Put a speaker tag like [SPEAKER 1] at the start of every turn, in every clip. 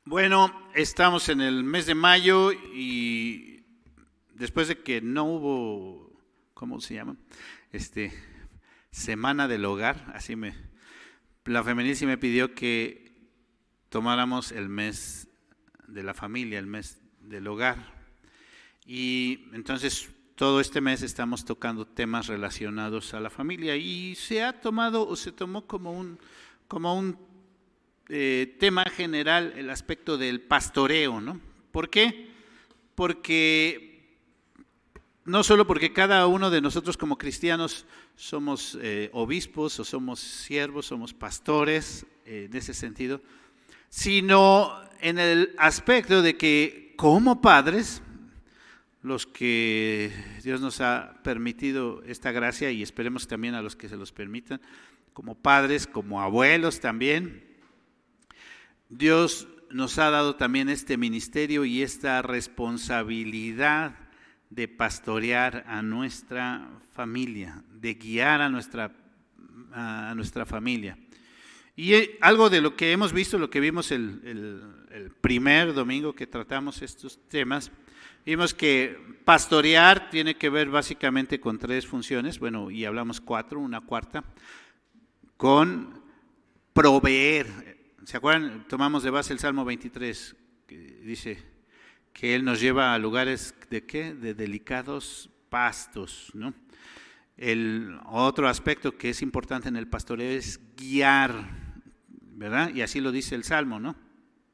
[SPEAKER 1] Bueno, estamos en el mes de mayo y después de que no hubo, ¿cómo se llama? Este, Semana del Hogar, la femenil sí me pidió que tomáramos el mes de la familia, el mes del hogar. Y entonces todo este mes estamos tocando temas relacionados a la familia y se ha tomado o se tomó como un tema general el aspecto del pastoreo, ¿no? ¿Por qué? Porque no solo porque cada uno de nosotros como cristianos somos obispos o somos siervos, somos pastores en ese sentido, sino en el aspecto de que como padres, los que Dios nos ha permitido esta gracia y esperemos también a los que se los permitan, como padres, como abuelos también, Dios nos ha dado también este ministerio y esta responsabilidad de pastorear a nuestra familia, de guiar a nuestra familia. Y algo de lo que hemos visto, lo que vimos el primer domingo que tratamos estos temas, vimos que pastorear tiene que ver básicamente con tres funciones, bueno, y hablamos una cuarta, con proveer. ¿Se acuerdan? Tomamos de base el Salmo 23, que dice que Él nos lleva a lugares ¿de qué? De delicados pastos, ¿no? El otro aspecto que es importante en el pastoreo es guiar, ¿verdad? Y así lo dice el Salmo, ¿no?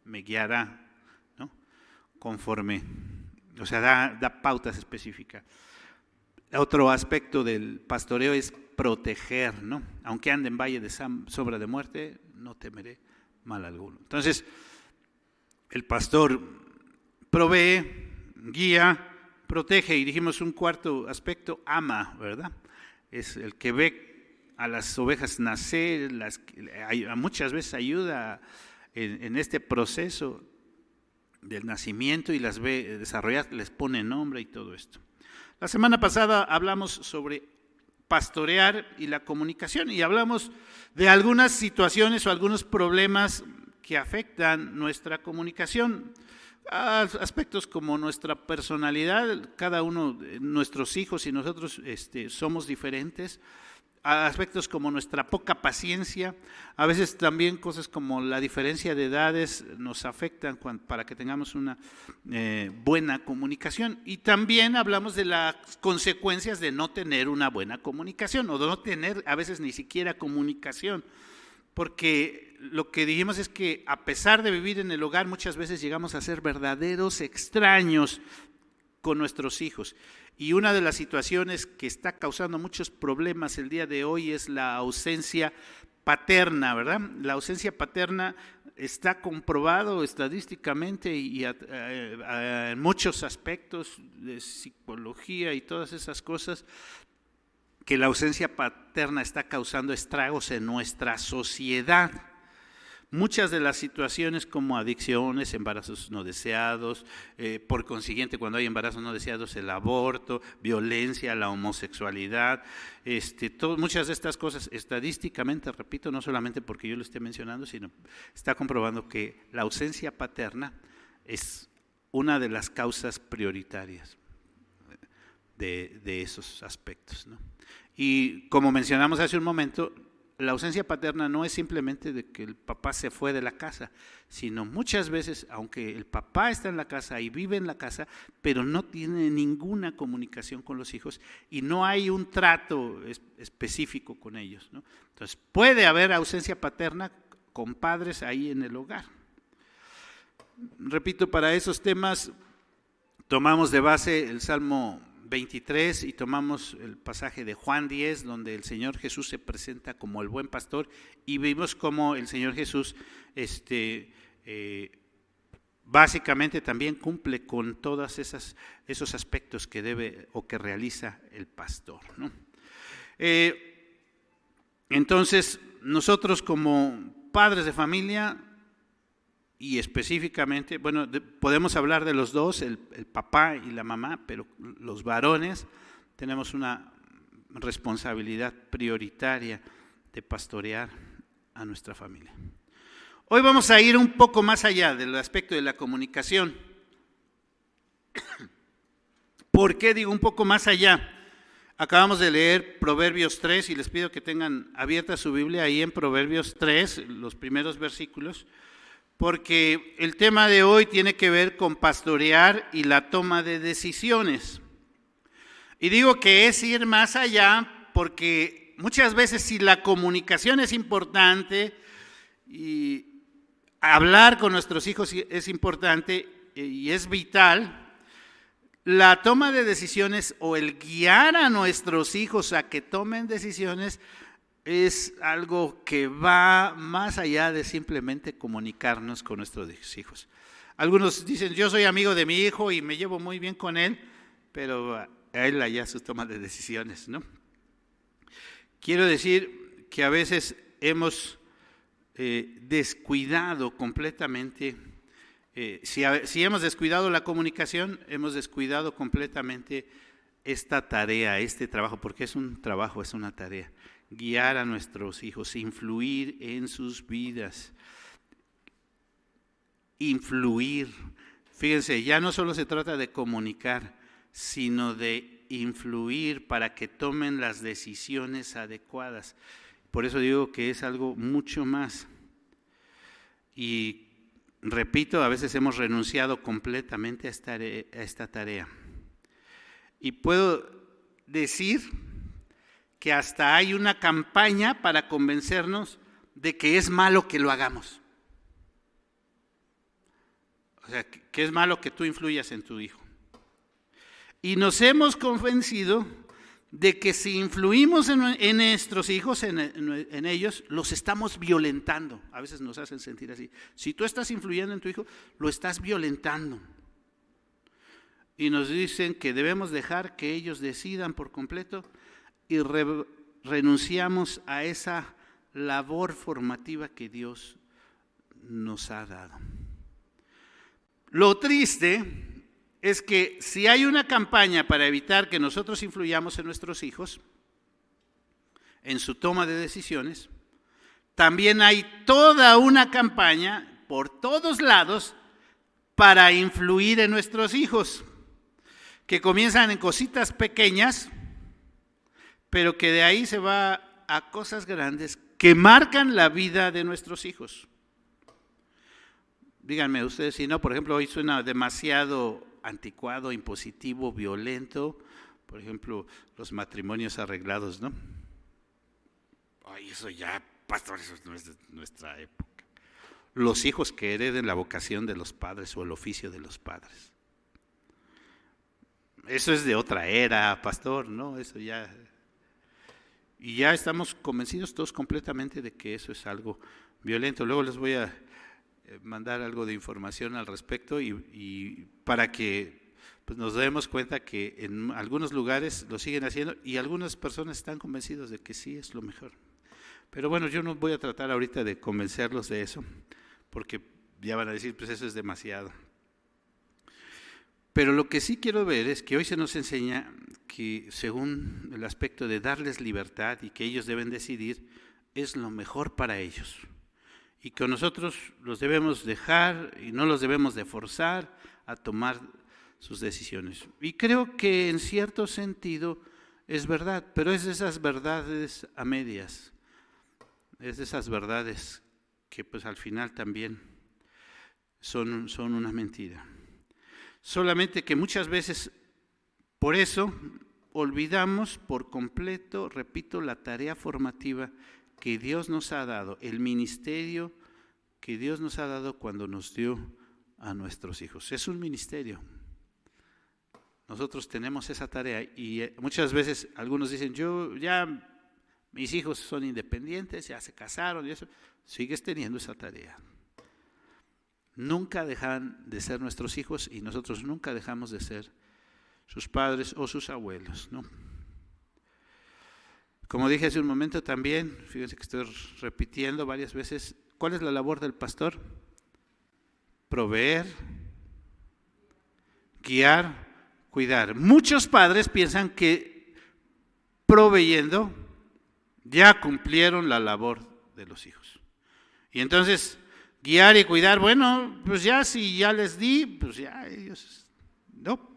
[SPEAKER 1] Me guiará, ¿no? Conforme, o sea, da pautas específicas. Otro aspecto del pastoreo es proteger, ¿no? Aunque ande en valle de sombra de muerte, no temeré mal alguno. Entonces, el pastor provee, guía, protege, y dijimos un cuarto aspecto, ama, ¿verdad? Es el que ve a las ovejas nacer, muchas veces ayuda en este proceso del nacimiento y las ve desarrollar, les pone nombre y todo esto. La semana pasada hablamos sobre pastorear y la comunicación y hablamos de algunas situaciones o algunos problemas que afectan nuestra comunicación, aspectos como nuestra personalidad, cada uno, nuestros hijos y nosotros somos diferentes, aspectos como nuestra poca paciencia, a veces también cosas como la diferencia de edades nos afectan para que tengamos una buena comunicación. Y también hablamos de las consecuencias de no tener una buena comunicación o de no tener a veces ni siquiera comunicación. Porque lo que dijimos es que a pesar de vivir en el hogar, muchas veces llegamos a ser verdaderos extraños con nuestros hijos. Y una de las situaciones que está causando muchos problemas el día de hoy es la ausencia paterna, ¿verdad? La ausencia paterna está comprobado estadísticamente y en muchos aspectos de psicología y todas esas cosas, que la ausencia paterna está causando estragos en nuestra sociedad. Muchas de las situaciones como adicciones, embarazos no deseados, por consiguiente cuando hay embarazos no deseados el aborto, violencia, la homosexualidad, muchas de estas cosas estadísticamente, repito, no solamente porque yo lo esté mencionando, sino está comprobando que la ausencia paterna es una de las causas prioritarias de esos aspectos, ¿no? Y como mencionamos hace un momento, la ausencia paterna no es simplemente de que el papá se fue de la casa, sino muchas veces, aunque el papá está en la casa y vive en la casa, pero no tiene ninguna comunicación con los hijos y no hay un trato específico con ellos, ¿no? Entonces, puede haber ausencia paterna con padres ahí en el hogar. Repito, para esos temas tomamos de base el Salmo 23 y tomamos el pasaje de Juan 10 donde el Señor Jesús se presenta como el buen pastor y vimos cómo el Señor Jesús básicamente también cumple con todos esos aspectos que debe o que realiza el pastor, ¿no? Entonces nosotros como padres de familia y específicamente, bueno, podemos hablar de los dos, el papá y la mamá, pero los varones tenemos una responsabilidad prioritaria de pastorear a nuestra familia. Hoy vamos a ir un poco más allá del aspecto de la comunicación. ¿Por qué digo un poco más allá? Acabamos de leer Proverbios 3 y les pido que tengan abierta su Biblia ahí en Proverbios 3, los primeros versículos, porque el tema de hoy tiene que ver con pastorear y la toma de decisiones. Y digo que es ir más allá porque muchas veces si la comunicación es importante y hablar con nuestros hijos es importante y es vital, la toma de decisiones o el guiar a nuestros hijos a que tomen decisiones es algo que va más allá de simplemente comunicarnos con nuestros hijos. Algunos dicen, yo soy amigo de mi hijo y me llevo muy bien con él, pero a él allá su toma de decisiones, ¿no? Quiero decir que a veces hemos descuidado completamente. Si hemos descuidado la comunicación, hemos descuidado completamente esta tarea, este trabajo, porque es un trabajo, es una tarea. Guiar a nuestros hijos, influir en sus vidas. Influir. Fíjense, ya no solo se trata de comunicar, sino de influir para que tomen las decisiones adecuadas. Por eso digo que es algo mucho más. Y repito, a veces hemos renunciado completamente a esta tarea. Y puedo decir que hasta hay una campaña para convencernos de que es malo que lo hagamos. O sea, que es malo que tú influyas en tu hijo. Y nos hemos convencido de que si influimos en nuestros hijos, en ellos, los estamos violentando. A veces nos hacen sentir así. Si tú estás influyendo en tu hijo, lo estás violentando. Y nos dicen que debemos dejar que ellos decidan por completo y renunciamos a esa labor formativa que Dios nos ha dado. Lo triste es que si hay una campaña para evitar que nosotros influyamos en nuestros hijos, en su toma de decisiones, también hay toda una campaña por todos lados para influir en nuestros hijos, que comienzan en cositas pequeñas, pero que de ahí se va a cosas grandes que marcan la vida de nuestros hijos. Díganme ustedes si no, por ejemplo, hoy suena demasiado anticuado, impositivo, violento, por ejemplo, los matrimonios arreglados, ¿no? Ay, eso ya, pastor, eso no es de nuestra época. Los hijos que hereden la vocación de los padres o el oficio de los padres. Eso es de otra era, pastor, ¿no? Eso ya. Y ya estamos convencidos todos completamente de que eso es algo violento. Luego les voy a mandar algo de información al respecto y para que pues, nos demos cuenta que en algunos lugares lo siguen haciendo y algunas personas están convencidos de que sí es lo mejor. Pero bueno, yo no voy a tratar ahorita de convencerlos de eso, porque ya van a decir, pues eso es demasiado. Pero lo que sí quiero ver es que hoy se nos enseña que según el aspecto de darles libertad y que ellos deben decidir, es lo mejor para ellos. Y que nosotros los debemos dejar y no los debemos de forzar a tomar sus decisiones. Y creo que en cierto sentido es verdad, pero es de esas verdades a medias, es de esas verdades que pues al final también son una mentira. Solamente que muchas veces por eso olvidamos por completo, repito, la tarea formativa que Dios nos ha dado, el ministerio que Dios nos ha dado cuando nos dio a nuestros hijos. Es un ministerio. Nosotros tenemos esa tarea y muchas veces algunos dicen, mis hijos son independientes, ya se casaron y eso. Sigues teniendo esa tarea. Nunca dejan de ser nuestros hijos y nosotros nunca dejamos de ser sus padres o sus abuelos, ¿no? Como dije hace un momento también, fíjense que estoy repitiendo varias veces, ¿cuál es la labor del pastor? Proveer, guiar, cuidar. Muchos padres piensan que proveyendo ya cumplieron la labor de los hijos. Y entonces guiar y cuidar, bueno, pues ya si ya les di, pues ya ellos, no.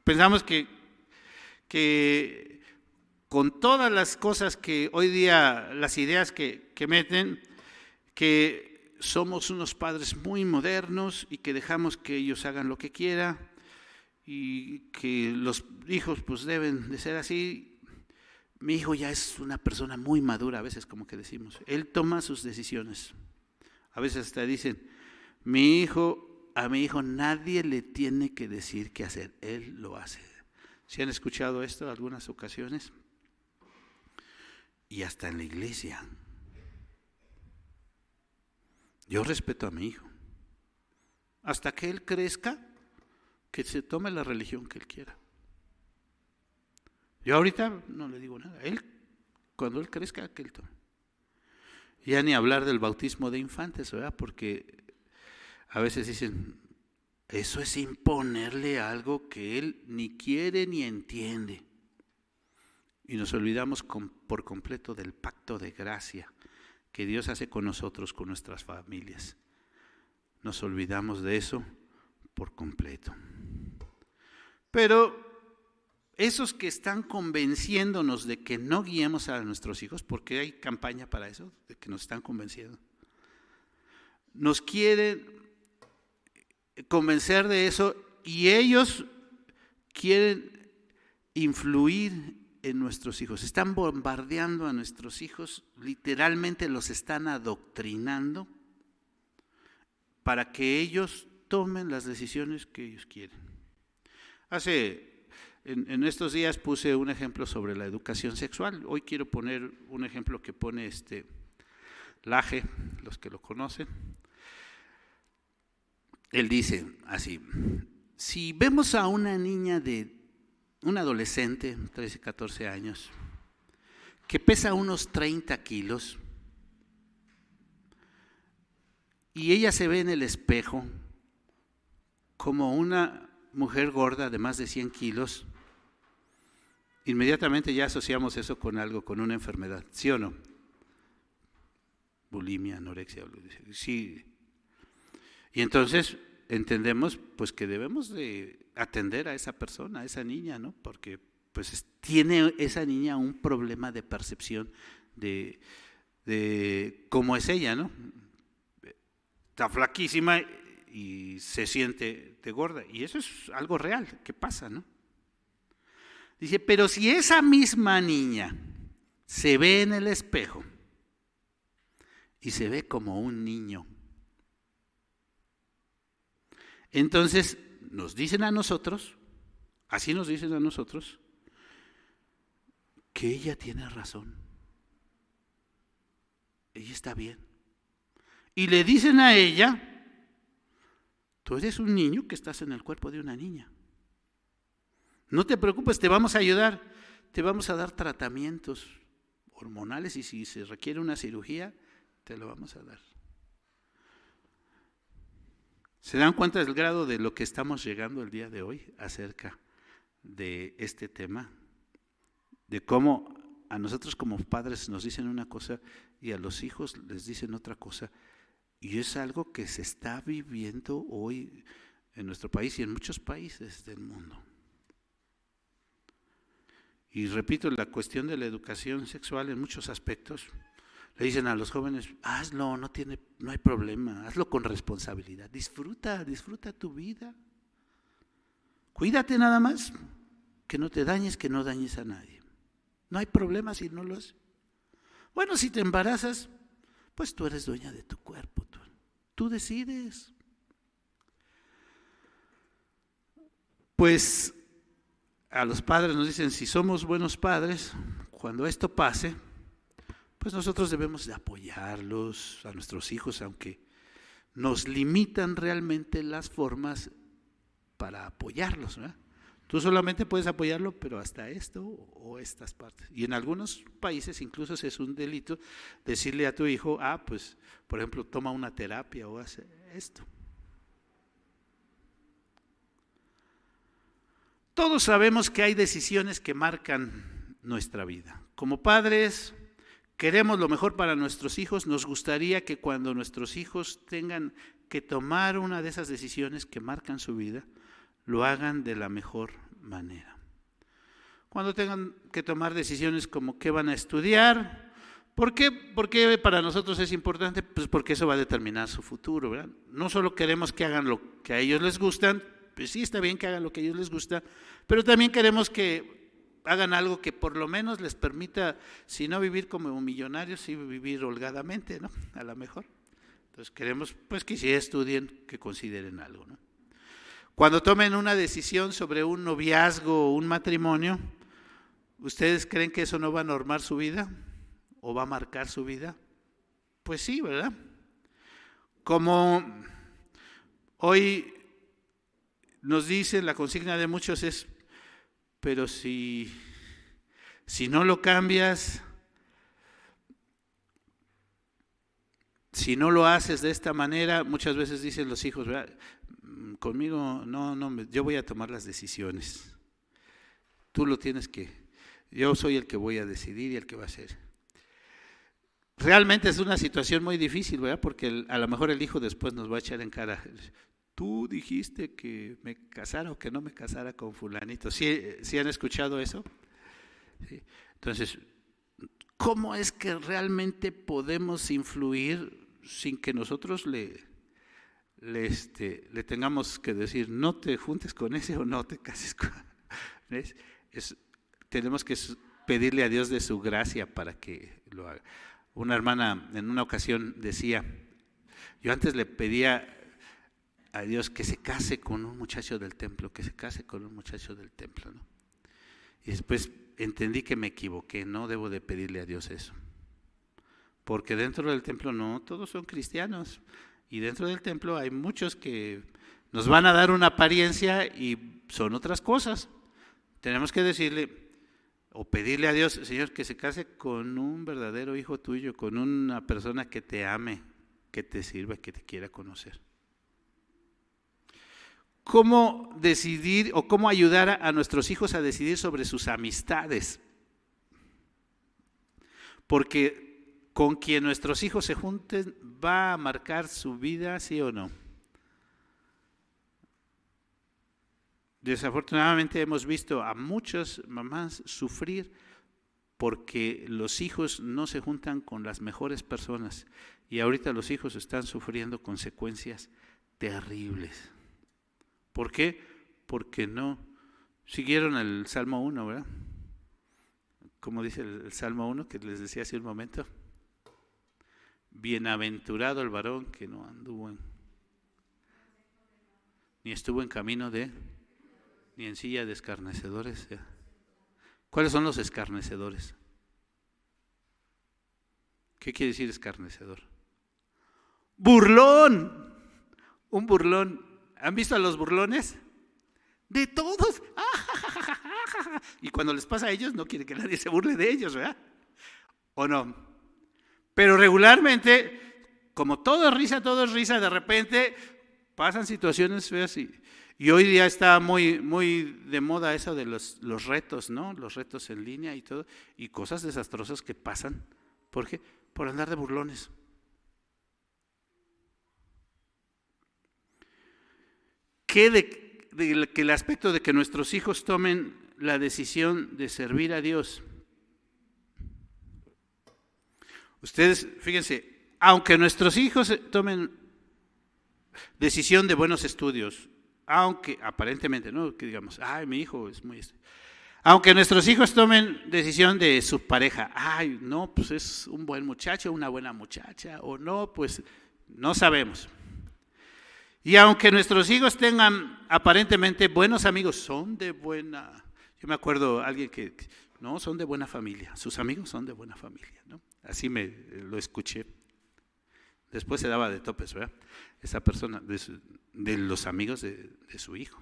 [SPEAKER 1] Pensamos que con todas las cosas que hoy día, las ideas que meten, que somos unos padres muy modernos y que dejamos que ellos hagan lo que quieran y que los hijos pues deben de ser así. Mi hijo ya es una persona muy madura, a veces como que decimos, él toma sus decisiones. A veces hasta dicen, a mi hijo nadie le tiene que decir qué hacer, él lo hace. ¿Sí han escuchado esto en algunas ocasiones? Y hasta en la iglesia. Yo respeto a mi hijo. Hasta que él crezca, que se tome la religión que él quiera. Yo ahorita no le digo nada. Cuando él crezca, que él tome. Ya ni hablar del bautismo de infantes, ¿verdad? Porque a veces dicen, eso es imponerle algo que él ni quiere ni entiende. Y nos olvidamos por completo del pacto de gracia que Dios hace con nosotros, con nuestras familias. Nos olvidamos de eso por completo. Pero esos que están convenciéndonos de que no guiemos a nuestros hijos, porque hay campaña para eso, de que nos están convenciendo, nos quieren convencer de eso y ellos quieren influir en nuestros hijos. Están bombardeando a nuestros hijos, literalmente los están adoctrinando para que ellos tomen las decisiones que ellos quieren. En estos días puse un ejemplo sobre la educación sexual. Hoy quiero poner un ejemplo que pone Laje, los que lo conocen. Él dice así, si vemos a una niña un adolescente, 13, 14 años, que pesa unos 30 kilos, y ella se ve en el espejo como una mujer gorda de más de 100 kilos, inmediatamente ya asociamos eso con algo, con una enfermedad, ¿sí o no? Bulimia, anorexia, sí. Y entonces entendemos pues que debemos de atender a esa persona, a esa niña, ¿no? Porque pues tiene esa niña un problema de percepción de cómo es ella, ¿no? Está flaquísima y se siente de gorda, y eso es algo real que pasa, ¿no? Dice, pero si esa misma niña se ve en el espejo y se ve como un niño, entonces nos dicen a nosotros, así nos dicen a nosotros, que ella tiene razón, ella está bien. Y le dicen a ella, tú eres un niño que estás en el cuerpo de una niña. No te preocupes, te vamos a ayudar, te vamos a dar tratamientos hormonales y si se requiere una cirugía, te lo vamos a dar. ¿Se dan cuenta del grado de lo que estamos llegando el día de hoy acerca de este tema? De cómo a nosotros como padres nos dicen una cosa y a los hijos les dicen otra cosa. Y es algo que se está viviendo hoy en nuestro país y en muchos países del mundo. Y repito, la cuestión de la educación sexual en muchos aspectos, le dicen a los jóvenes, hazlo, no hay problema, hazlo con responsabilidad, disfruta tu vida. Cuídate nada más, que no te dañes, que no dañes a nadie. No hay problema si no lo haces. Bueno, si te embarazas, pues tú eres dueña de tu cuerpo, tú decides. Pues a los padres nos dicen, si somos buenos padres, cuando esto pase, pues nosotros debemos de apoyarlos, a nuestros hijos, aunque nos limitan realmente las formas para apoyarlos, ¿verdad? Tú solamente puedes apoyarlo, pero hasta esto o estas partes. Y en algunos países incluso es un delito decirle a tu hijo, pues, por ejemplo, toma una terapia o hace esto. Todos sabemos que hay decisiones que marcan nuestra vida. Como padres, queremos lo mejor para nuestros hijos, nos gustaría que cuando nuestros hijos tengan que tomar una de esas decisiones que marcan su vida, lo hagan de la mejor manera. Cuando tengan que tomar decisiones como qué van a estudiar, ¿por qué para nosotros es importante? Pues porque eso va a determinar su futuro, ¿verdad? No solo queremos que hagan lo que a ellos les gustan, pues sí está bien que hagan lo que a ellos les gusta, pero también queremos que hagan algo que por lo menos les permita, si no vivir como millonarios, sí vivir holgadamente, ¿no? A lo mejor. Entonces queremos pues que si estudien, que consideren algo, ¿no? Cuando tomen una decisión sobre un noviazgo o un matrimonio, ¿ustedes creen que eso no va a normar su vida o va a marcar su vida? Pues sí, ¿verdad? Como hoy nos dicen, la consigna de muchos es, pero si no lo cambias, si no lo haces de esta manera, muchas veces dicen los hijos, ¿verdad? Conmigo yo voy a tomar las decisiones. Tú lo tienes que, yo soy el que voy a decidir y el que va a hacer. Realmente es una situación muy difícil, ¿verdad? Porque a lo mejor el hijo después nos va a echar en cara, tú dijiste que me casara o que no me casara con fulanito. ¿Sí han escuchado eso? Sí. Entonces, ¿cómo es que realmente podemos influir sin que nosotros le tengamos que decir, no te juntes con ese o no te cases con ese? Tenemos que pedirle a Dios de su gracia para que lo haga. Una hermana en una ocasión decía, yo antes le pedía a Dios que se case con un muchacho del templo, ¿no? Y después entendí que me equivoqué, no debo de pedirle a Dios eso. Porque dentro del templo no todos son cristianos. Y dentro del templo hay muchos que nos van a dar una apariencia y son otras cosas. Tenemos que decirle o pedirle a Dios, Señor, que se case con un verdadero hijo tuyo, con una persona que te ame, que te sirva, que te quiera conocer. ¿Cómo decidir o cómo ayudar a nuestros hijos a decidir sobre sus amistades? Porque con quien nuestros hijos se junten va a marcar su vida, ¿sí o no? Desafortunadamente hemos visto a muchas mamás sufrir porque los hijos no se juntan con las mejores personas y ahorita los hijos están sufriendo consecuencias terribles. ¿Por qué? Porque no siguieron el Salmo 1, ¿verdad? Como dice el Salmo 1 que les decía hace un momento. Bienaventurado el varón que no anduvo ni estuvo en camino ni en silla de escarnecedores. ¿Cuáles son los escarnecedores? ¿Qué quiere decir escarnecedor? ¡Burlón! Un burlón. ¿Han visto a los burlones? De todos. Y cuando les pasa a ellos, no quiere que nadie se burle de ellos, ¿verdad? ¿O no? Pero regularmente, como todo es risa, de repente pasan situaciones feas y hoy día está muy, muy de moda eso de los retos, ¿no? Los retos en línea y todo, y cosas desastrosas que pasan. ¿Por qué? Por andar de burlones. Que el aspecto de que nuestros hijos tomen la decisión de servir a Dios. Ustedes, fíjense, aunque nuestros hijos tomen decisión de buenos estudios, aunque aparentemente, ¿no? Que digamos, ay, mi hijo es muy... Aunque nuestros hijos tomen decisión de su pareja, ay, no, pues es un buen muchacho, una buena muchacha, o no, pues no sabemos. Y aunque nuestros hijos tengan aparentemente buenos amigos, son de buena... Yo me acuerdo alguien que no, son de buena familia, sus amigos son de buena familia, ¿no? Así lo escuché. Después se daba de topes, ¿verdad? Esa persona, de los amigos de su hijo.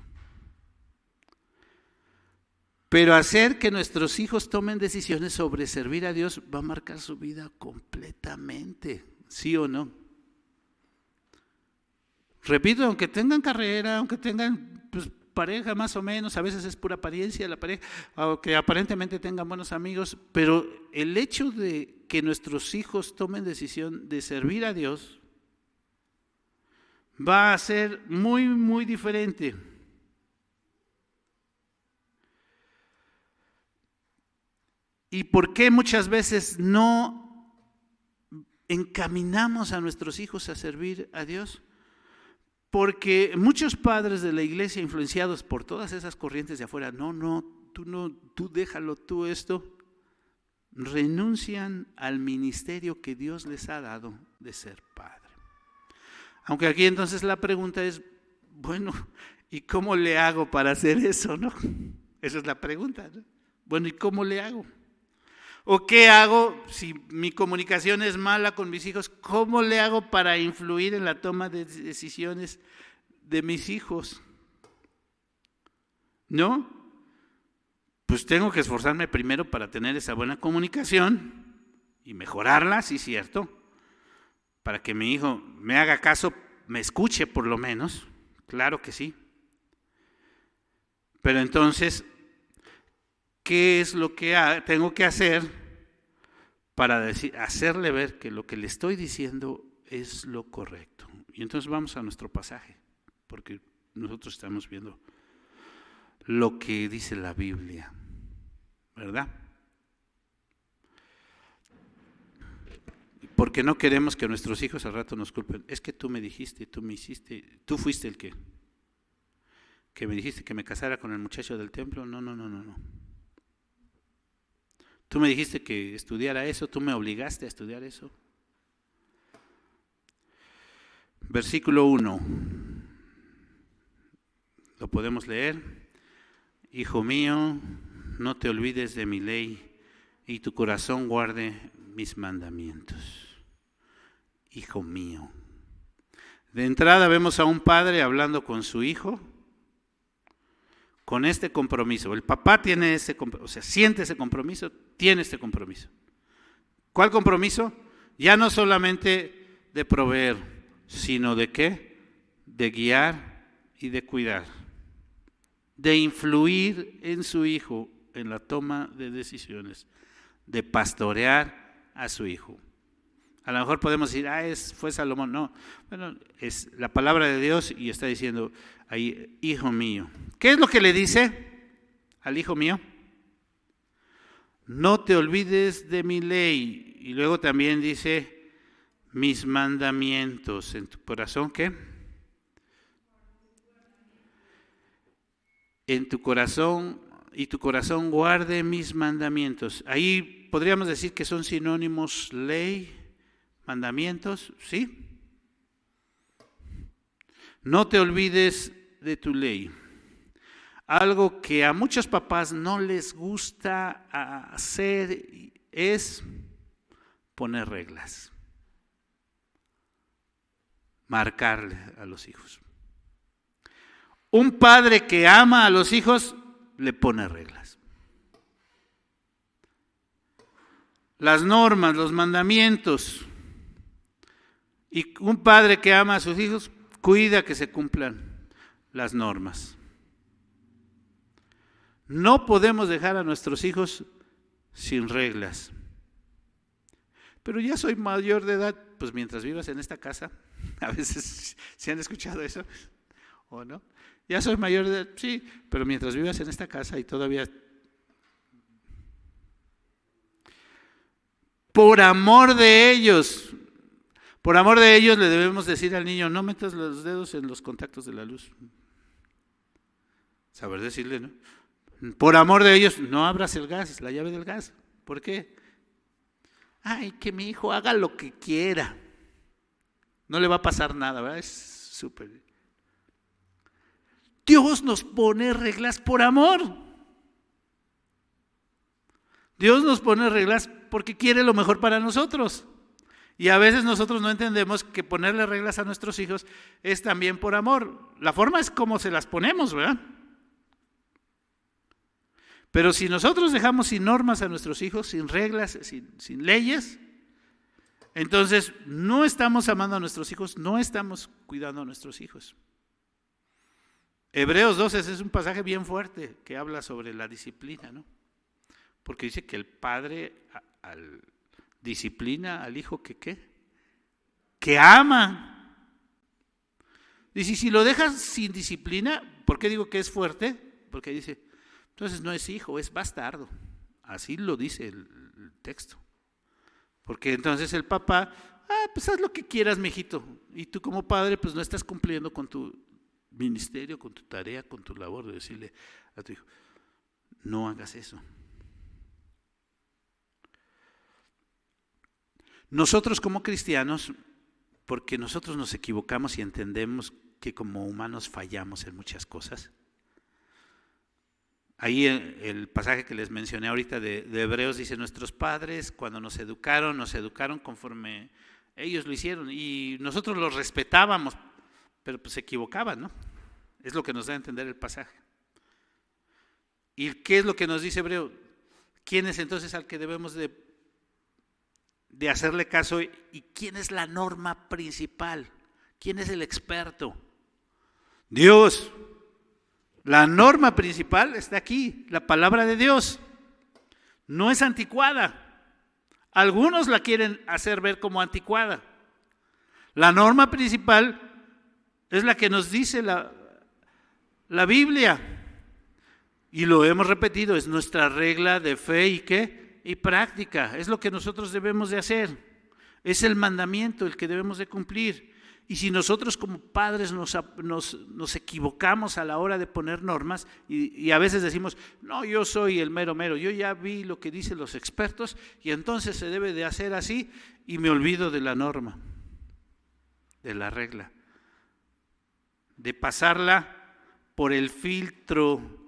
[SPEAKER 1] Pero hacer que nuestros hijos tomen decisiones sobre servir a Dios va a marcar su vida completamente, ¿sí o no? Repito, aunque tengan carrera, aunque tengan pareja más o menos, a veces es pura apariencia la pareja, aunque aparentemente tengan buenos amigos, pero el hecho de que nuestros hijos tomen decisión de servir a Dios va a ser muy, muy diferente. ¿Y por qué muchas veces no encaminamos a nuestros hijos a servir a Dios? Porque muchos padres de la iglesia, influenciados por todas esas corrientes de afuera, tú déjalo, tú esto, renuncian al ministerio que Dios les ha dado de ser padre. Aunque aquí entonces la pregunta es, bueno, ¿y cómo le hago para hacer eso, no? Esa es la pregunta, ¿no? Bueno, ¿y cómo le hago? ¿O qué hago si mi comunicación es mala con mis hijos? ¿Cómo le hago para influir en la toma de decisiones de mis hijos? ¿No? Pues tengo que esforzarme primero para tener esa buena comunicación y mejorarla, sí, cierto, para que mi hijo me haga caso, me escuche por lo menos, claro que sí. Pero entonces, ¿qué es lo que tengo que hacer para hacerle ver que lo que le estoy diciendo es lo correcto? Y entonces vamos a nuestro pasaje, porque nosotros estamos viendo lo que dice la Biblia, ¿verdad? Porque no queremos que nuestros hijos al rato nos culpen. Es que tú me dijiste, tú me hiciste, tú fuiste el que me dijiste que me casara con el muchacho del templo. No. Tú me dijiste que estudiara eso, tú me obligaste a estudiar eso. Versículo 1. Lo podemos leer. Hijo mío, no te olvides de mi ley y tu corazón guarde mis mandamientos. Hijo mío. De entrada vemos a un padre hablando con su hijo con este compromiso. El papá tiene ese compromiso, o sea, siente ese compromiso, tiene este compromiso. ¿Cuál compromiso? Ya no solamente de proveer, sino de ¿qué? De guiar y de cuidar, de influir en su hijo en la toma de decisiones, de pastorear a su hijo. A lo mejor podemos decir, fue Salomón. No, bueno, es la palabra de Dios y está diciendo ahí, hijo mío. ¿Qué es lo que le dice al hijo mío? No te olvides de mi ley. Y luego también dice, mis mandamientos en tu corazón, ¿qué? En tu corazón, y tu corazón guarde mis mandamientos. Ahí podríamos decir que son sinónimos ley, mandamientos, ¿sí? No te olvides de tu ley. Algo que a muchos papás no les gusta hacer es poner reglas, marcarle a los hijos. Un padre que ama a los hijos le pone reglas. Las normas, los mandamientos. Y un padre que ama a sus hijos cuida que se cumplan las normas. No podemos dejar a nuestros hijos sin reglas. Pero ya soy mayor de edad, pues mientras vivas en esta casa, a veces ¿se han escuchado eso? ¿O no? Ya soy mayor de edad, sí, pero mientras vivas en esta casa y todavía... Por amor de ellos le debemos decir al niño, no metas los dedos en los contactos de la luz. Saber decirle, ¿no? Por amor de ellos, no abras el gas, la llave del gas. ¿Por qué? Ay, que mi hijo haga lo que quiera. No le va a pasar nada, ¿verdad? Es súper. Dios nos pone reglas por amor. Dios nos pone reglas porque quiere lo mejor para nosotros. Y a veces nosotros no entendemos que ponerle reglas a nuestros hijos es también por amor. La forma es como se las ponemos, ¿verdad? Pero si nosotros dejamos sin normas a nuestros hijos, sin reglas, sin leyes, entonces no estamos amando a nuestros hijos, no estamos cuidando a nuestros hijos. Hebreos 12 es un pasaje bien fuerte que habla sobre la disciplina, ¿no? Porque dice que el padre al disciplina al hijo que ¿qué? Que ama. Dice, si lo dejas sin disciplina, ¿por qué digo que es fuerte? Porque dice, entonces no es hijo, es bastardo. Así lo dice el texto. Porque entonces el papá, pues haz lo que quieras, mijito. Y tú como padre, pues no estás cumpliendo con tu ministerio, con tu tarea, con tu labor de decirle a tu hijo, no hagas eso. Nosotros como cristianos, porque nosotros nos equivocamos y entendemos que como humanos fallamos en muchas cosas. Ahí el pasaje que les mencioné ahorita de Hebreos dice, nuestros padres cuando nos educaron conforme ellos lo hicieron y nosotros los respetábamos, pero pues se equivocaban, ¿no? Es lo que nos da a entender el pasaje. ¿Y qué es lo que nos dice Hebreo? ¿Quién es entonces al que debemos de hacerle caso y quién es la norma principal? ¿Quién es el experto? Dios. La norma principal está aquí, la palabra de Dios. No es anticuada. Algunos la quieren hacer ver como anticuada. La norma principal es la que nos dice la Biblia. Y lo hemos repetido, es nuestra regla de fe y ¿qué? Y práctica. Es lo que nosotros debemos de hacer. Es el mandamiento el que debemos de cumplir. Y si nosotros como padres nos equivocamos a la hora de poner normas y a veces decimos, no, yo soy el mero mero, yo ya vi lo que dicen los expertos y entonces se debe de hacer así y me olvido de la norma, de la regla, de pasarla por el filtro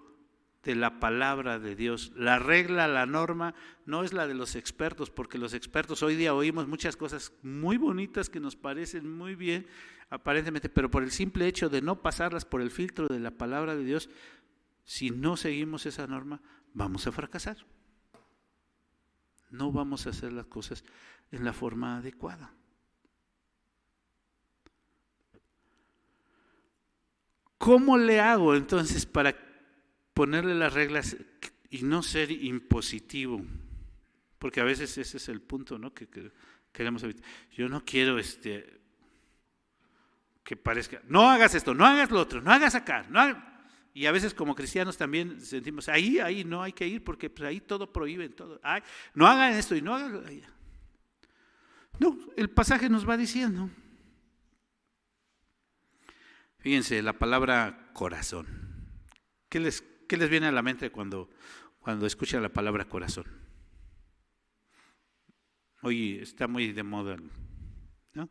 [SPEAKER 1] de la palabra de Dios. La regla, la norma, no es la de los expertos, porque los expertos hoy día oímos muchas cosas muy bonitas que nos parecen muy bien, aparentemente, pero por el simple hecho de no pasarlas por el filtro de la palabra de Dios, si no seguimos esa norma, vamos a fracasar. No vamos a hacer las cosas en la forma adecuada. ¿Cómo le hago entonces para ponerle las reglas y no ser impositivo? Porque a veces ese es el punto, ¿no? que queremos evitar. Yo no quiero que parezca, no hagas esto, no hagas lo otro, no hagas acá, no hagas. Y a veces como cristianos también sentimos, ahí no hay que ir porque pues ahí todo prohíben, todo. No hagan esto y no hagan. No, el pasaje nos va diciendo. Fíjense, la palabra corazón. ¿Qué les viene a la mente cuando escuchan la palabra corazón? Hoy está muy de moda, ¿no?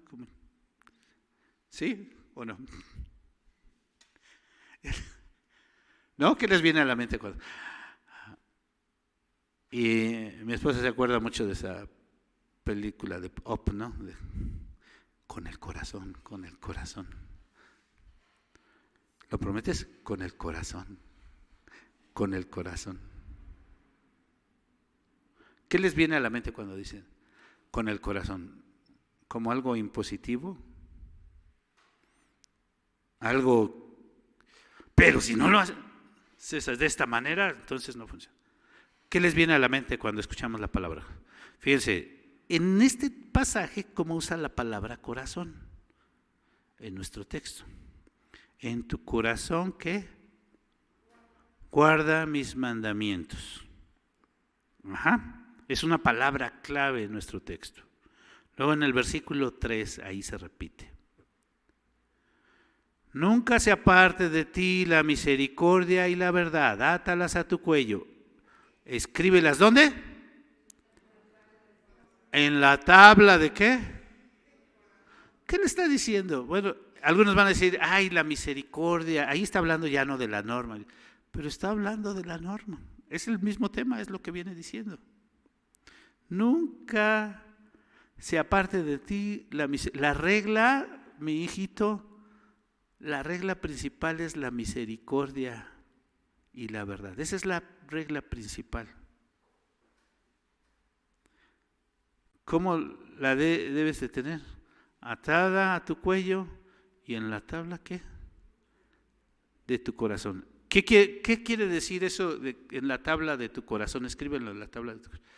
[SPEAKER 1] ¿Sí o no? ¿No? ¿Qué les viene a la mente cuando? Y mi esposa se acuerda mucho de esa película de Up, ¿no? Con el corazón, con el corazón. ¿Lo prometes? Con el corazón. Con el corazón. ¿Qué les viene a la mente cuando dicen con el corazón? ¿Como algo impositivo? Algo, pero si no lo haces de esta manera, entonces no funciona. ¿Qué les viene a la mente cuando escuchamos la palabra? Fíjense, en este pasaje, ¿cómo usa la palabra corazón? En nuestro texto. En tu corazón, ¿qué? Guarda mis mandamientos. Es una palabra clave en nuestro texto. Luego en el versículo 3, ahí se repite. Nunca se aparte de ti la misericordia y la verdad, átalas a tu cuello. Escríbelas, ¿dónde? En la tabla de ¿qué? ¿Qué le está diciendo? Bueno, algunos van a decir, la misericordia, ahí está hablando ya no de la norma, pero está hablando de la norma. Es el mismo tema, es lo que viene diciendo. Nunca se aparte de ti la regla, mi hijito, la regla principal es la misericordia y la verdad. Esa es la regla principal. ¿Cómo la debes de tener? Atada a tu cuello y en la tabla, ¿qué? De tu corazón. ¿Qué quiere decir eso en la tabla de tu corazón? Escríbelo en la tabla de tu corazón.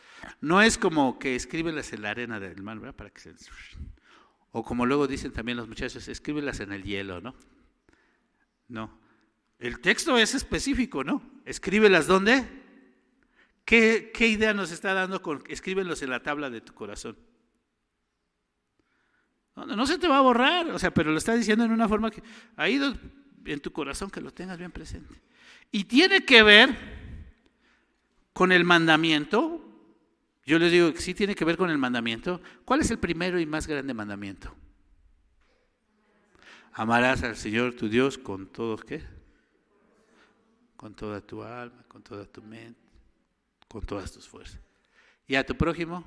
[SPEAKER 1] No es como que escríbelas en la arena del mar, ¿verdad? Para que se... O como luego dicen también los muchachos, escríbelas en el hielo, ¿no? No. El texto es específico, ¿no? Escríbelas ¿dónde? ¿Qué idea nos está dando con escríbelos en la tabla de tu corazón? No se te va a borrar, o sea, pero lo está diciendo en una forma que ha ido en tu corazón, que lo tengas bien presente. Y tiene que ver con el mandamiento. Yo les digo que sí tiene que ver con el mandamiento. ¿Cuál es el primero y más grande mandamiento? Amarás al Señor tu Dios con todo, ¿qué? Con toda tu alma, con toda tu mente, con todas tus fuerzas. ¿Y a tu prójimo?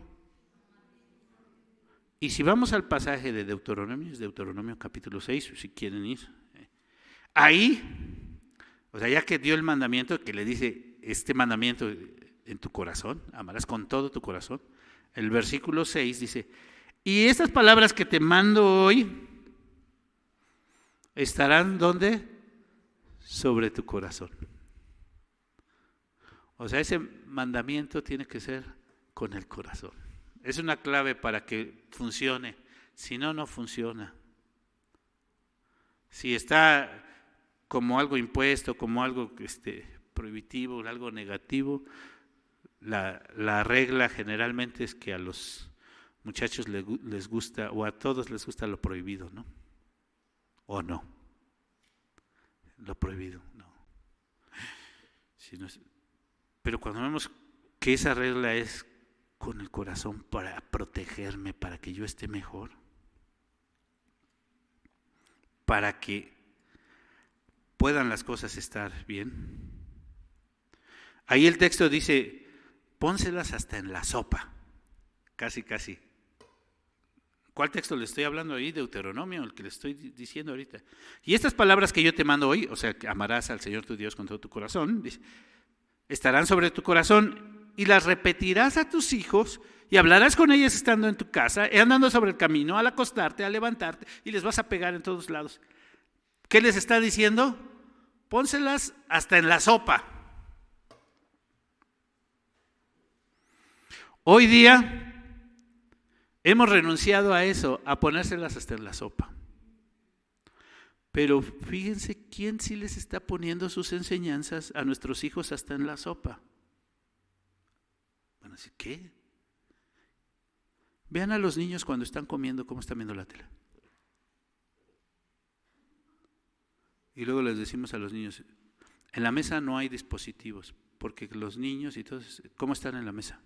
[SPEAKER 1] Y si vamos al pasaje de Deuteronomio, es Deuteronomio capítulo 6, si quieren ir. Ahí, o sea, ya que dio el mandamiento, que le dice este mandamiento en tu corazón, amarás con todo tu corazón, el versículo 6 dice, y estas palabras que te mando hoy estarán ¿dónde? Sobre tu corazón. O sea, ese mandamiento tiene que ser con el corazón. Es una clave para que funcione, si no, no funciona. Si está como algo impuesto, como algo prohibitivo, algo negativo, la regla generalmente es que a los muchachos les gusta, o a todos les gusta lo prohibido, ¿no? ¿O no? Lo prohibido, no. Si no es, pero cuando vemos que esa regla es con el corazón para protegerme, para que yo esté mejor, para que puedan las cosas estar bien. Ahí el texto dice, pónselas hasta en la sopa, casi. ¿Cuál texto le estoy hablando ahí? Deuteronomio, el que le estoy diciendo ahorita. Y estas palabras que yo te mando hoy, o sea, que amarás al Señor tu Dios con todo tu corazón, dice, estarán sobre tu corazón y las repetirás a tus hijos y hablarás con ellas estando en tu casa, andando sobre el camino, al acostarte, al levantarte, y les vas a pegar en todos lados. ¿Qué les está diciendo? Pónselas hasta en la sopa. Hoy día hemos renunciado a eso, a ponérselas hasta en la sopa. Pero fíjense quién sí les está poniendo sus enseñanzas a nuestros hijos hasta en la sopa. Van a decir, ¿qué? Vean a los niños cuando están comiendo, cómo están viendo la tele. Y luego les decimos a los niños, en la mesa no hay dispositivos, porque los niños y todos, ¿cómo están en la mesa?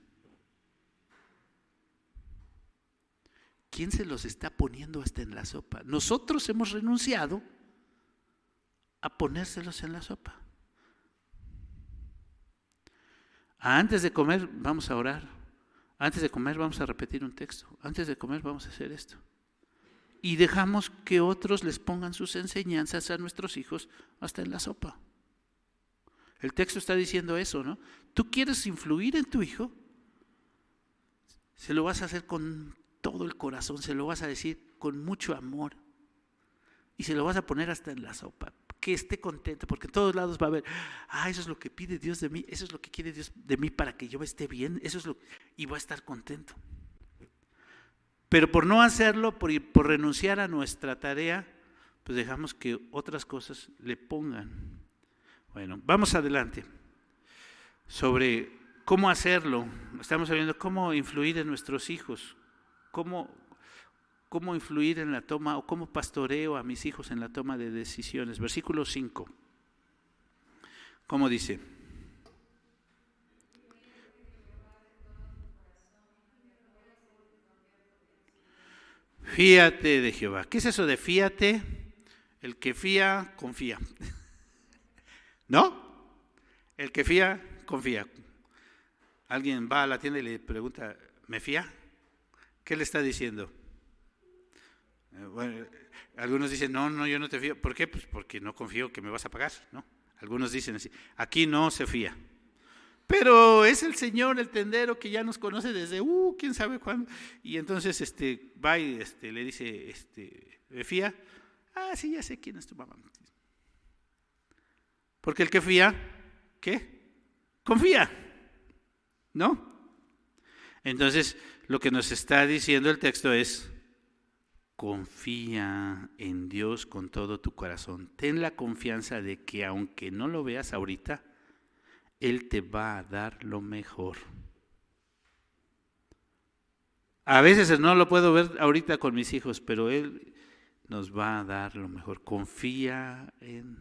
[SPEAKER 1] ¿Quién se los está poniendo hasta en la sopa? Nosotros hemos renunciado a ponérselos en la sopa. Antes de comer vamos a orar, antes de comer vamos a repetir un texto, antes de comer vamos a hacer esto. Y dejamos que otros les pongan sus enseñanzas a nuestros hijos hasta en la sopa. El texto está diciendo eso, ¿no? Tú quieres influir en tu hijo, se lo vas a hacer con todo el corazón, se lo vas a decir con mucho amor y se lo vas a poner hasta en la sopa, que esté contento, porque en todos lados va a haber, eso es lo que pide Dios de mí, eso es lo que quiere Dios de mí para que yo esté bien, eso es y voy a estar contento. Pero por no hacerlo, por renunciar a nuestra tarea, pues dejamos que otras cosas le pongan. Bueno, vamos adelante. Sobre cómo hacerlo, estamos hablando de cómo influir en nuestros hijos, cómo influir en la toma, o cómo pastoreo a mis hijos en la toma de decisiones. Versículo 5. ¿Cómo dice? Fíate de Jehová. ¿Qué es eso de fíate? El que fía, confía. ¿No? El que fía, confía. Alguien va a la tienda y le pregunta, ¿me fía? ¿Qué le está diciendo? Bueno, algunos dicen, no, yo no te fío. ¿Por qué? Pues porque no confío que me vas a pagar, ¿no? Algunos dicen así, aquí no se fía. Pero es el Señor, el tendero, que ya nos conoce desde, quién sabe cuándo. Y entonces va y le dice, ¿me fía? Sí, ya sé quién es tu mamá. Porque el que fía, ¿qué? Confía, ¿no? Entonces, lo que nos está diciendo el texto es: confía en Dios con todo tu corazón. Ten la confianza de que aunque no lo veas ahorita, Él te va a dar lo mejor. A veces no lo puedo ver ahorita con mis hijos, pero Él nos va a dar lo mejor. Confía en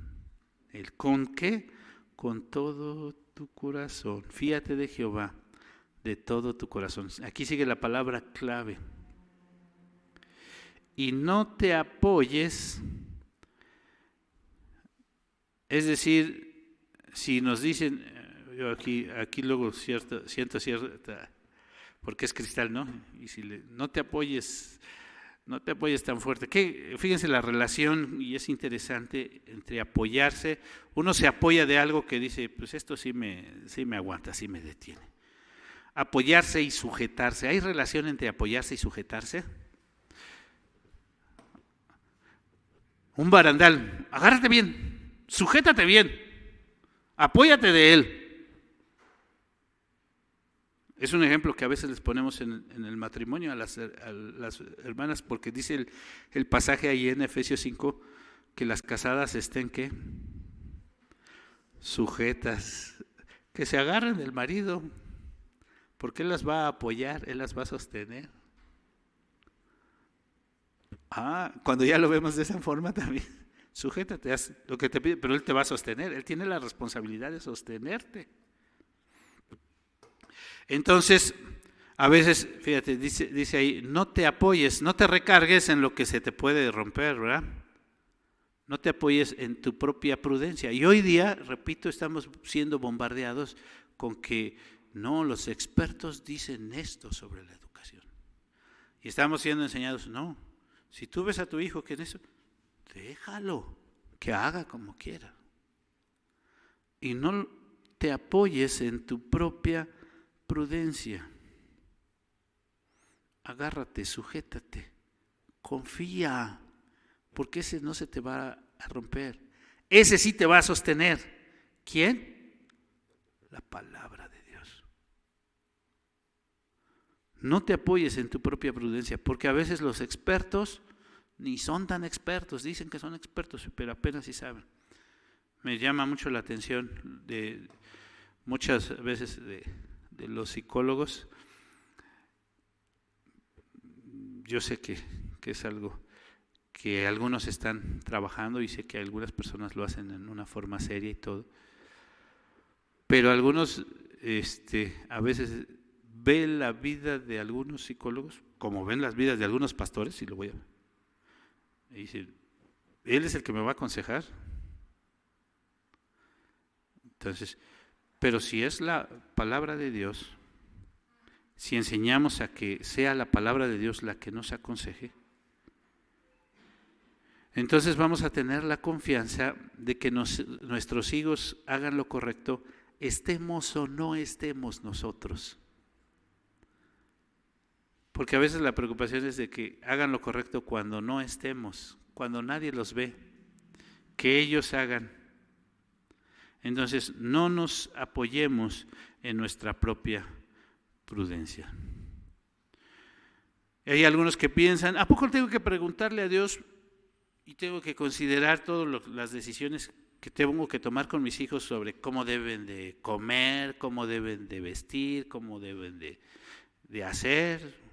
[SPEAKER 1] Él. ¿Con qué? Con todo tu corazón. Fíate de Jehová de todo tu corazón. Aquí sigue la palabra clave. Y no te apoyes, es decir, si nos dicen, yo aquí luego siento cierta, porque es cristal, ¿no? Y si no te apoyes tan fuerte. Fíjense la relación, y es interesante, entre apoyarse. Uno se apoya de algo que dice, pues esto sí me aguanta, sí me detiene. Apoyarse y sujetarse. ¿Hay relación entre apoyarse y sujetarse? Un barandal, agárrate bien, sujétate bien, apóyate de él. Es un ejemplo que a veces les ponemos en el matrimonio a las hermanas, porque dice el pasaje ahí en Efesios 5 que las casadas estén, ¿qué? Sujetas, que se agarren del marido, porque él las va a apoyar, él las va a sostener. Cuando ya lo vemos de esa forma también, sujétate, haz lo que te pide, pero Él te va a sostener, Él tiene la responsabilidad de sostenerte. Entonces, a veces, fíjate, dice ahí, no te apoyes, no te recargues en lo que se te puede romper, ¿verdad? No te apoyes en tu propia prudencia. Y hoy día, repito, estamos siendo bombardeados con que no, los expertos dicen esto sobre la educación. Y estamos siendo enseñados, no. Si tú ves a tu hijo que en eso, déjalo, que haga como quiera. Y no te apoyes en tu propia prudencia. Agárrate, sujétate, confía, porque ese no se te va a romper. Ese sí te va a sostener. ¿Quién? La palabra de Dios. No te apoyes en tu propia prudencia, porque a veces los expertos ni son tan expertos, dicen que son expertos, pero apenas sí saben. Me llama mucho la atención de muchas veces de los psicólogos. Yo sé que es algo que algunos están trabajando y sé que algunas personas lo hacen en una forma seria y todo, pero algunos a veces ven la vida de algunos psicólogos como ven las vidas de algunos pastores, y lo voy a y dice, él es el que me va a aconsejar. Entonces, pero si es la palabra de Dios, si enseñamos a que sea la palabra de Dios la que nos aconseje, entonces vamos a tener la confianza de que nuestros hijos hagan lo correcto, estemos o no estemos nosotros. Porque a veces la preocupación es de que hagan lo correcto cuando no estemos, cuando nadie los ve, que ellos hagan. Entonces, no nos apoyemos en nuestra propia prudencia. Hay algunos que piensan, ¿a poco tengo que preguntarle a Dios y tengo que considerar todas las decisiones que tengo que tomar con mis hijos sobre cómo deben de comer, cómo deben de vestir, cómo deben de hacer?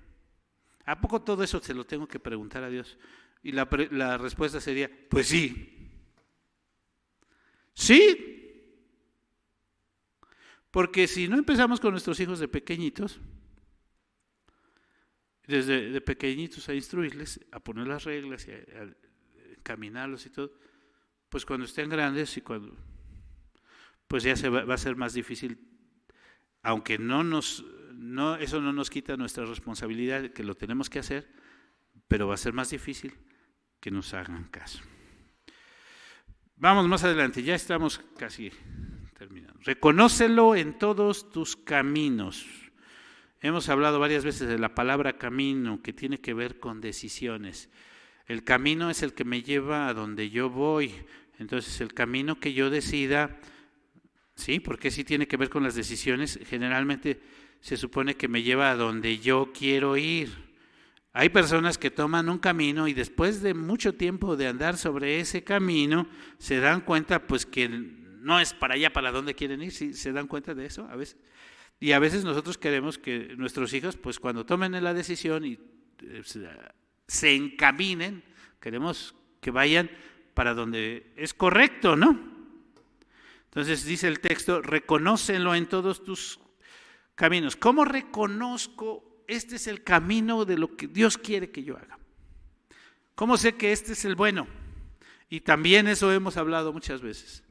[SPEAKER 1] ¿A poco todo eso se lo tengo que preguntar a Dios? Y la respuesta sería, pues sí. Sí. Porque si no empezamos con nuestros hijos de pequeñitos, desde de pequeñitos a instruirles, a poner las reglas y a encaminarlos y todo, pues cuando estén grandes y cuando, pues ya va a ser más difícil, aunque eso no nos quita nuestra responsabilidad, que lo tenemos que hacer, pero va a ser más difícil que nos hagan caso. Vamos más adelante, ya estamos casi terminando. Reconócelo en todos tus caminos. Hemos hablado varias veces de la palabra camino, que tiene que ver con decisiones. El camino es el que me lleva a donde yo voy. Entonces el camino que yo decida, sí, porque sí tiene que ver con las decisiones, generalmente se supone que me lleva a donde yo quiero ir. Hay personas que toman un camino y después de mucho tiempo de andar sobre ese camino, se dan cuenta pues que no es para allá para donde quieren ir. ¿Sí se dan cuenta de eso a veces? Y a veces nosotros queremos que nuestros hijos, pues cuando tomen la decisión y se encaminen, queremos que vayan para donde es correcto, ¿no? Entonces dice el texto, reconócelo en todos tus caminos. ¿Cómo reconozco este es el camino de lo que Dios quiere que yo haga? ¿Cómo sé que este es el bueno? Y también eso hemos hablado muchas veces.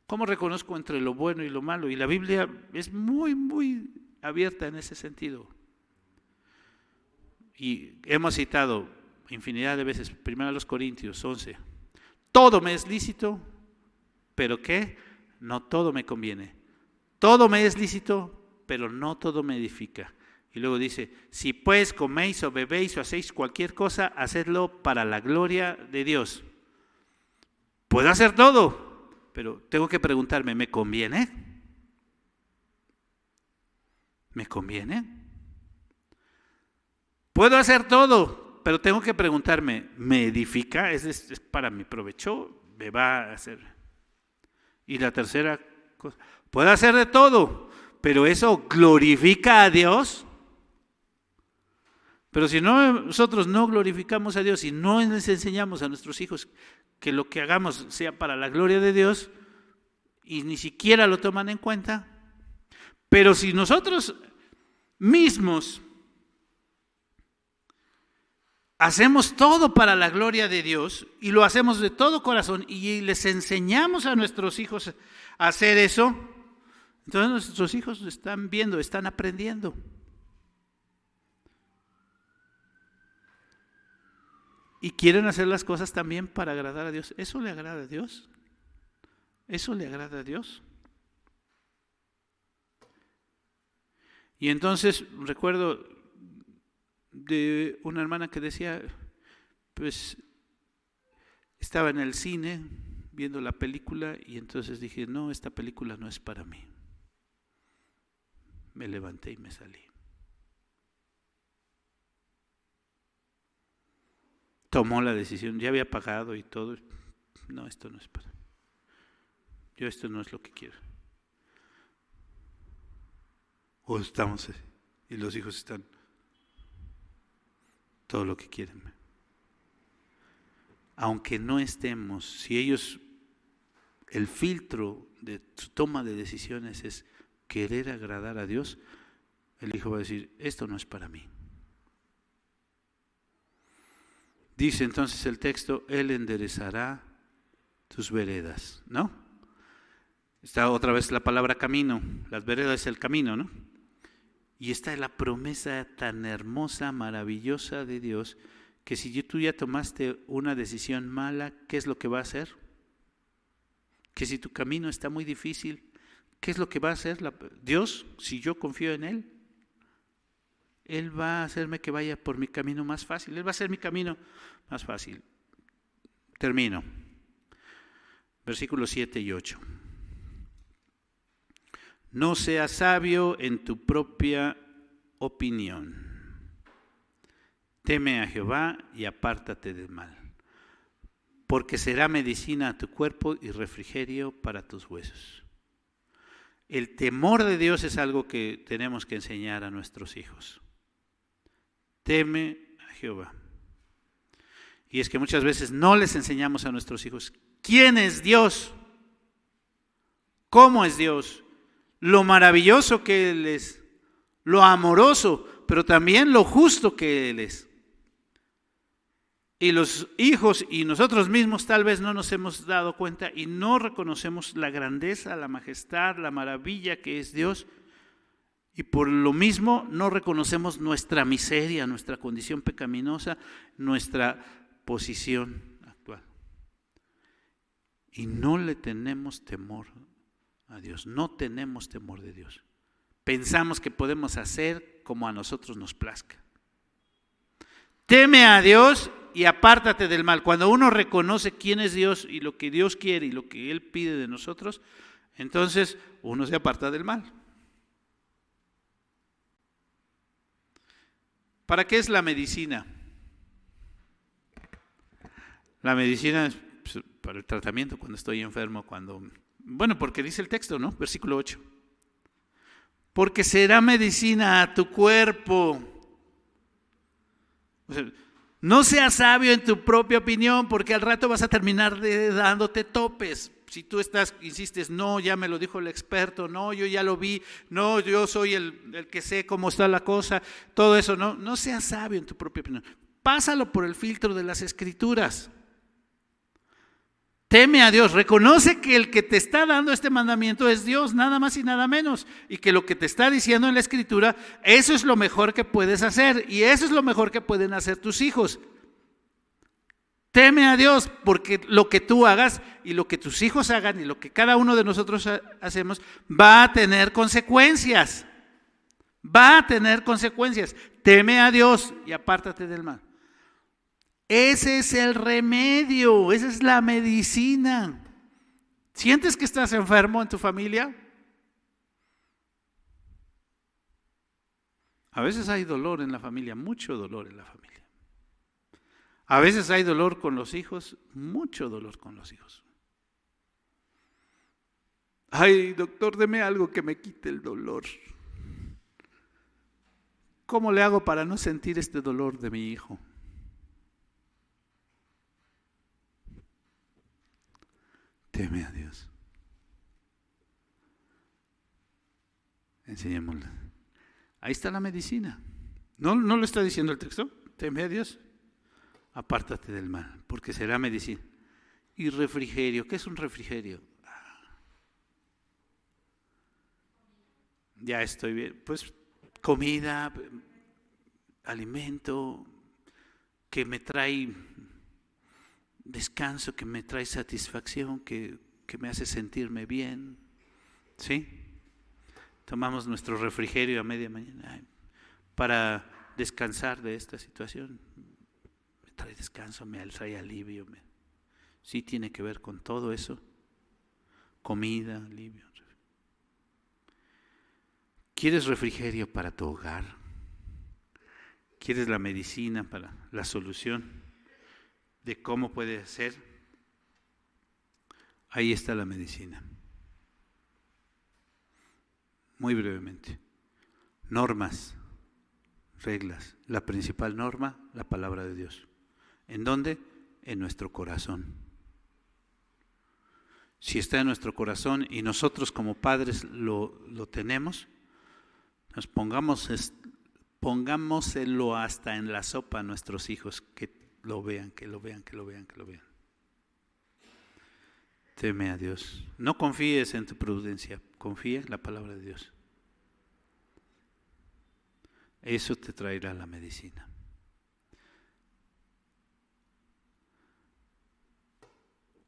[SPEAKER 1] ¿Cómo reconozco entre lo bueno y lo malo? Y la Biblia es muy, muy abierta en ese sentido. Y hemos citado infinidad de veces, 1 Corintios 11, todo me es lícito, pero ¿qué? No todo me conviene. Todo me es lícito, pero no todo me edifica. Y luego dice, si pues coméis o bebéis o hacéis cualquier cosa, hacedlo para la gloria de Dios. Puedo hacer todo, pero tengo que preguntarme, ¿me conviene? ¿Me conviene? Puedo hacer todo, pero tengo que preguntarme, ¿me edifica? ¿Es para mi provecho? ¿Me va a hacer? Y la tercera cosa, puedo hacer de todo, pero ¿eso glorifica a Dios? Pero si nosotros no glorificamos a Dios y no les enseñamos a nuestros hijos que lo que hagamos sea para la gloria de Dios y ni siquiera lo toman en cuenta, pero si nosotros mismos hacemos todo para la gloria de Dios y lo hacemos de todo corazón y les enseñamos a nuestros hijos a hacer eso, entonces nuestros hijos están viendo, están aprendiendo. Y quieren hacer las cosas también para agradar a Dios. ¿Eso le agrada a Dios? ¿Eso le agrada a Dios? Y entonces recuerdo de una hermana que decía, pues estaba en el cine viendo la película y entonces dije, no, esta película no es para mí. Me levanté y me salí. Tomó la decisión, ya había pagado y todo. No, esto no es para mí. Esto no es lo que quiero. O estamos así, y los hijos están todo lo que quieren. Aunque no estemos, si ellos, el filtro de su toma de decisiones es querer agradar a Dios, el hijo va a decir, esto no es para mí. Dice entonces el texto, Él enderezará tus veredas, ¿no? Está otra vez la palabra camino, las veredas es el camino, ¿no? Y esta es la promesa tan hermosa, maravillosa de Dios, que si tú ya tomaste una decisión mala, ¿qué es lo que va a hacer? Que si tu camino está muy difícil, ¿qué es lo que va a hacer Dios? Si yo confío en Él, Él va a hacerme que vaya por mi camino más fácil. Él va a hacer mi camino más fácil. Termino. Versículos 7 y 8. No seas sabio en tu propia opinión. Teme a Jehová y apártate del mal, porque será medicina a tu cuerpo y refrigerio para tus huesos. El temor de Dios es algo que tenemos que enseñar a nuestros hijos. Teme a Jehová. Y es que muchas veces no les enseñamos a nuestros hijos quién es Dios, cómo es Dios, lo maravilloso que Él es, lo amoroso, pero también lo justo que Él es. Y los hijos y nosotros mismos tal vez no nos hemos dado cuenta y no reconocemos la grandeza, la majestad, la maravilla que es Dios. Y por lo mismo no reconocemos nuestra miseria, nuestra condición pecaminosa, nuestra posición actual. Y no le tenemos temor a Dios, no tenemos temor de Dios. Pensamos que podemos hacer como a nosotros nos plazca. Teme a Dios y apártate del mal. Cuando uno reconoce quién es Dios y lo que Dios quiere y lo que Él pide de nosotros, entonces uno se aparta del mal. ¿Para qué es la medicina? La medicina es para el tratamiento cuando estoy enfermo, porque dice el texto, ¿no? Versículo 8. Porque será medicina a tu cuerpo. O sea, no seas sabio en tu propia opinión, porque al rato vas a terminar dándote topes. Si tú insistes, no, ya me lo dijo el experto, no, yo ya lo vi, no, yo soy el que sé cómo está la cosa, todo eso, no seas sabio en tu propia opinión. Pásalo por el filtro de las Escrituras. Teme a Dios, reconoce que el que te está dando este mandamiento es Dios, nada más y nada menos, y que lo que te está diciendo en la Escritura, eso es lo mejor que puedes hacer, y eso es lo mejor que pueden hacer tus hijos. Teme a Dios, porque lo que tú hagas y lo que tus hijos hagan y lo que cada uno de nosotros hacemos va a tener consecuencias. Va a tener consecuencias. Teme a Dios y apártate del mal. Ese es el remedio, esa es la medicina. ¿Sientes que estás enfermo en tu familia? A veces hay dolor en la familia, mucho dolor en la familia. A veces hay dolor con los hijos, mucho dolor con los hijos. Ay, doctor, deme algo que me quite el dolor. ¿Cómo le hago para no sentir este dolor de mi hijo? Teme a Dios. Enseñémosle. Ahí está la medicina. ¿No lo está diciendo el texto? Teme a Dios. Apártate del mal, porque será medicina. Y refrigerio. ¿Qué es un refrigerio? Ya estoy bien. Pues comida, alimento que me trae descanso, que me trae satisfacción, que me hace sentirme bien. ¿Sí? Tomamos nuestro refrigerio a media mañana para descansar de esta situación. Me trae descanso, me trae alivio. Sí tiene que ver con todo eso. Comida, alivio. ¿Quieres refrigerio para tu hogar? ¿Quieres la medicina para la solución de cómo puede ser? Ahí está la medicina. Muy brevemente. Normas, reglas. La principal norma, la palabra de Dios. ¿En dónde? En nuestro corazón. Si está en nuestro corazón y nosotros como padres lo tenemos, nos pongámoselo hasta en la sopa a nuestros hijos, que lo vean, que lo vean, que lo vean, que lo vean. Teme a Dios. No confíes en tu prudencia, confía en la palabra de Dios. Eso te traerá la medicina.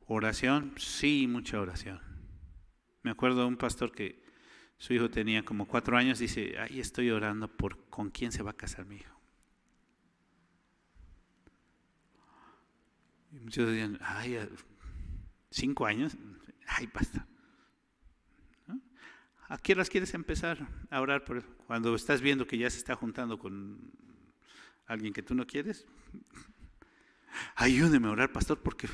[SPEAKER 1] Oración, sí, mucha oración. Me acuerdo de un pastor que su hijo tenía como 4 años, dice, ahí estoy orando por con quién se va a casar mi hijo. Y muchos decían, ay, 5 años, ay, basta. ¿No? ¿A qué horas quieres empezar a orar por él? Cuando estás viendo que ya se está juntando con alguien que tú no quieres. Ayúdeme a orar, pastor, porque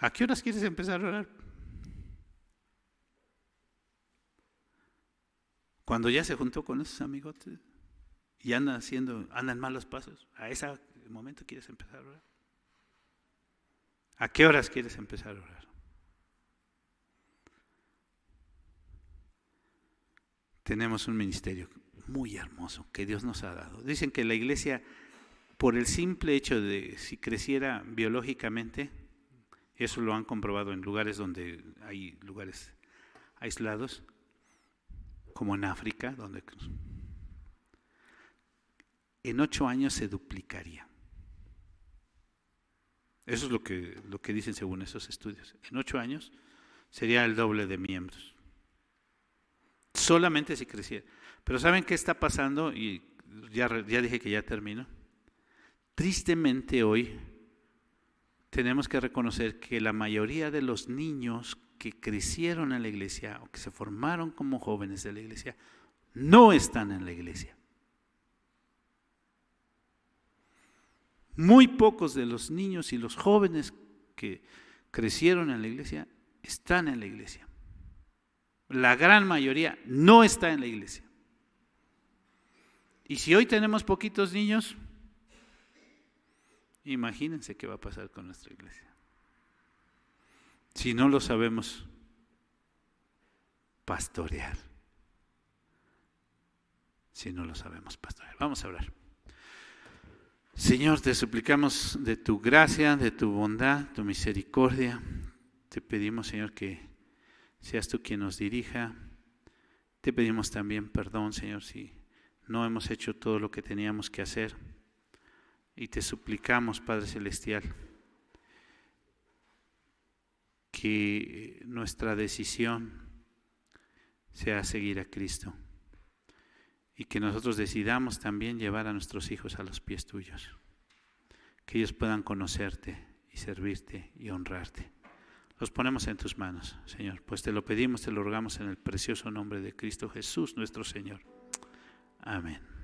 [SPEAKER 1] ¿a qué horas quieres empezar a orar? Cuando ya se juntó con esos amigotes y andan malos pasos, a ese momento quieres empezar a orar. ¿A qué horas quieres empezar a orar? Tenemos un ministerio muy hermoso que Dios nos ha dado. Dicen que la iglesia, por el simple hecho de si creciera biológicamente, eso lo han comprobado en lugares donde hay lugares aislados, como en África, donde en 8 años se duplicaría. Eso es lo que dicen según esos estudios. En 8 años sería el doble de miembros. Solamente si creciera. Pero ¿saben qué está pasando? Y ya dije que ya termino. tristemente hoy tenemos que reconocer que la mayoría de los niños que crecieron en la iglesia o que se formaron como jóvenes de la iglesia no están en la iglesia. Muy pocos de los niños y los jóvenes que crecieron en la iglesia están en la iglesia. La gran mayoría no está en la iglesia. Y si hoy tenemos poquitos niños, imagínense qué va a pasar con nuestra iglesia. Si no lo sabemos pastorear. Si no lo sabemos pastorear. Vamos a orar. Señor, te suplicamos de tu gracia, de tu bondad, tu misericordia. Te pedimos, Señor, que seas tú quien nos dirija. Te pedimos también perdón, Señor, si no hemos hecho todo lo que teníamos que hacer. Y te suplicamos, Padre Celestial, que nuestra decisión sea seguir a Cristo y que nosotros decidamos también llevar a nuestros hijos a los pies tuyos, que ellos puedan conocerte y servirte y honrarte. Los ponemos en tus manos, Señor, pues te lo pedimos, te lo rogamos en el precioso nombre de Cristo Jesús, nuestro Señor. Amén.